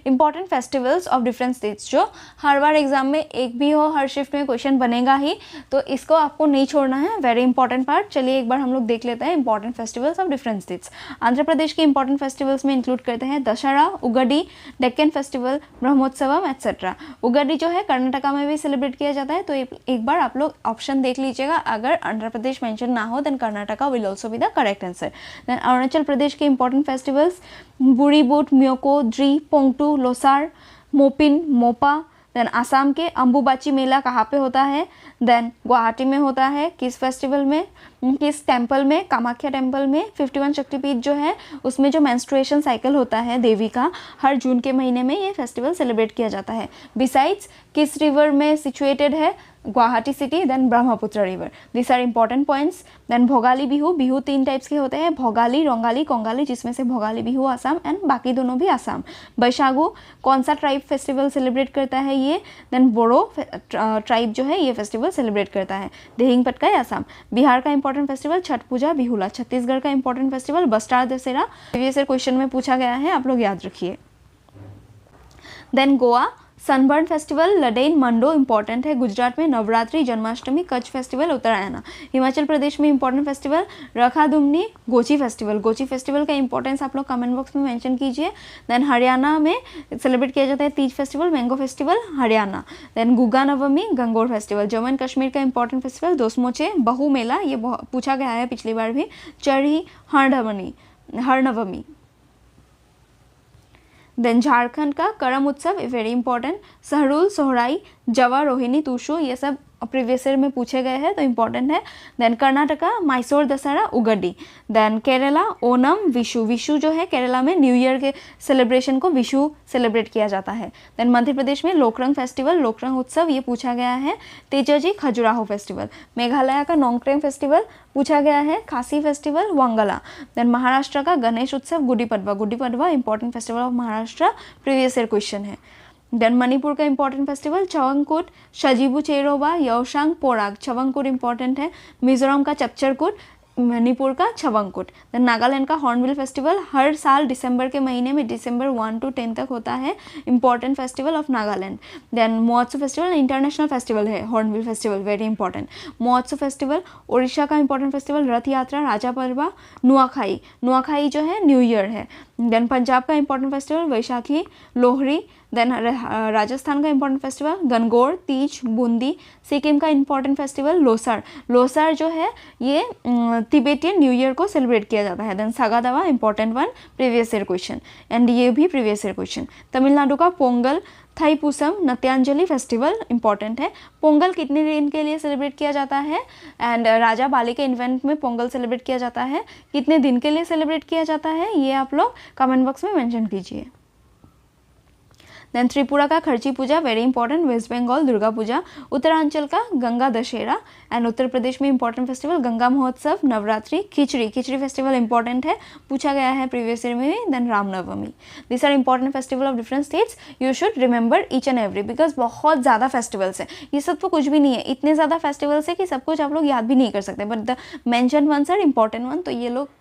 Important festivals of different states, जो हर बार exam में एक भी हो, हर शिफ्ट में क्वेश्चन बनेगा ही, तो इसको आपको नहीं छोड़ना है, वेरी इंपॉर्टेंट पार्ट। चलिए एक बार हम लोग देख लेते हैं important festivals of different states. Andhra Pradesh के इंपॉर्टेंट फेस्टिवल्स में इंक्लूड करते हैं दशहरा, उगाडी, डेक्कन फेस्टिवल, ब्रह्मोत्सवम एट्सेट्रा। उगाडी जो है कर्नाटका में भी सेलिब्रेट किया जाता है, तो एक बार आप लोग ऑप्शन देख लीजिएगा, अगर आंध्र प्रदेश मेंशन ना हो then Karnataka will also be the correct answer. Then Arunachal Pradesh के important festivals Boori Boot, Myoko, Dree, Pongtu, Losar, Mopin, Mopa. Then Assam के अम्बुबाची मेला कहाँ पे होता है? देन गुवाहाटी में होता है। किस फेस्टिवल में, किस टेम्पल में? कामाख्या टेम्पल में। 51 शक्तिपीठ जो है उसमें जो मेंस्ट्रुएशन साइकिल होता है देवी का, हर जून के महीने में ये फेस्टिवल सेलिब्रेट किया जाता है। बिसाइड्स किस रिवर में सिचुएटेड है? Guwahati city. Then Brahmaputra river. This are important points. Then Bhogali Bihu, Bihu 3 types के होते हैं, भोगाली, रोंगाली, कोंगाली, जिसमें से भोगाली बिहू आसाम एंड बाकी दोनों भी आसाम। बैशागु कौन सा ट्राइब फेस्टिवल सेलिब्रेट करता है ये? देन बोडो ट्राइब जो है ये फेस्टिवल सेलिब्रेट करता है। दिहिंग पटकाई आसाम। बिहार का इंपॉर्टेंट फेस्टिवल छठ पूजा, बिहुला। छत्तीसगढ़ का important festival Bastar Dussehra. Previous year question में पूछा गया है, आप लोग याद रखिए। देन गोवा सनबर्न फेस्टिवल, लडेन, मंडो इंपॉर्टेंट है। गुजरात में नवरात्रि, जन्माष्टमी, कच्छ फेस्टिवल, उत्तरायण। हिमाचल प्रदेश में important festival Rakhadumni, Gochi festival. Gochi festival का इंपॉर्टेंस आप लोग कमेंट बॉक्स में मेंशन कीजिए। देन हरियाणा में सेलिब्रेट किया जाता है Teej festival, mango festival, Haryana. Then Guga Navami, Gangaur festival. Jammu and Kashmir का इंपॉर्टेंट फेस्टिवल दोसमोचे, बहु मेला, ये पूछा गया है पिछली बार भी। चढ़ी, हरनवमी। देन झारखंड का करम उत्सव, वेरी इंपॉर्टेंट। सहरुल, सोहराई, जवा, रोहिणी, तुशु, ये सब प्रीवियस ईयर में पूछे गए हैं तो इंपॉर्टेंट है। देन कर्नाटका मैसूर दशहरा, उगड्डी। देन केरला ओनम, विशु। विशु जो है केरला में न्यू ईयर के सेलिब्रेशन को विशु सेलिब्रेट किया जाता है। देन मध्य प्रदेश में लोकरंग फेस्टिवल, लोकरंग उत्सव, ये पूछा गया है। तेजाजी खजुराहो फेस्टिवल। मेघालय का नोंगक्रेम फेस्टिवल पूछा गया है। खासी फेस्टिवल, वांगला। देन महाराष्ट्र का Ganesh Utsav, Gudi Padwa. Gudi Padwa important festival of Maharashtra, previous year question है। देन मणिपुर का important festival Chavangkut, Sajibu Cheiraoba, Yaoshang, Porag. Chavangkut important है। मिजोरम का चपचरकुट, मणिपुर का छवंगकुट। देन नागालैंड का हॉर्नबिल फेस्टिवल हर साल दिसंबर के महीने में, दिसंबर 1 to 10 तक होता है, important festival of Nagaland. Then Mahotsav festival international festival है, hornbill festival very important. Mahotsav festival Orissa का इंपॉर्टेंट फेस्टिवल रथ यात्रा, राजा परवा, नुआखाई। नुआखाई जो है न्यू ईयर है। देन पंजाब का important festival Vaisakhi, Lohri. Then Rajasthan का इंपॉर्टेंट फेस्टिवल गणगौर, तीज, बूंदी। सिक्किम का इंपॉर्टेंट फेस्टिवल लोसार। लोसार जो है ये तिबेटियन न्यू ईयर को सेलिब्रेट किया जाता है। Then Sagadawa important one, previous year question and ये भी प्रीवियस ईयर क्वेश्चन। तमिलनाडु का पोंगल, थाईपुसम, नत्यांजलि फेस्टिवल इंपॉर्टेंट है। पोंगल कितने दिन के लिए सेलिब्रेट किया जाता है? एंड राजा बाली के इवेंट में पोंगल सेलिब्रेट किया जाता है, कितने दिन के लिए सेलिब्रेट किया जाता है, ये आप लोग कमेंट बॉक्स में मेंशन कीजिए। देन त्रिपुरा का Kharchi Puja, very important. West Bengal Durga Puja. Uttaranchal का गंगा दशहरा एंड उत्तर प्रदेश में important festival Ganga Mahotsav, Navratri, Khichdi. Khichdi festival important है, पूछा गया है प्रीवियस ईयर में भी। Then Ramnavami. This are important festival of different states, you should remember each and every, because बहुत ज़्यादा फेस्टिवल्स हैं, ये सब तो कुछ भी नहीं है, इतने ज़्यादा फेस्टिवल्स है कि सब कुछ आप लोग याद भी नहीं कर सकते, but the mention ones are important one. तो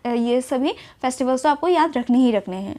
ये सभी फेस्टिवल्स तो आपको याद रखने ही रखने हैं।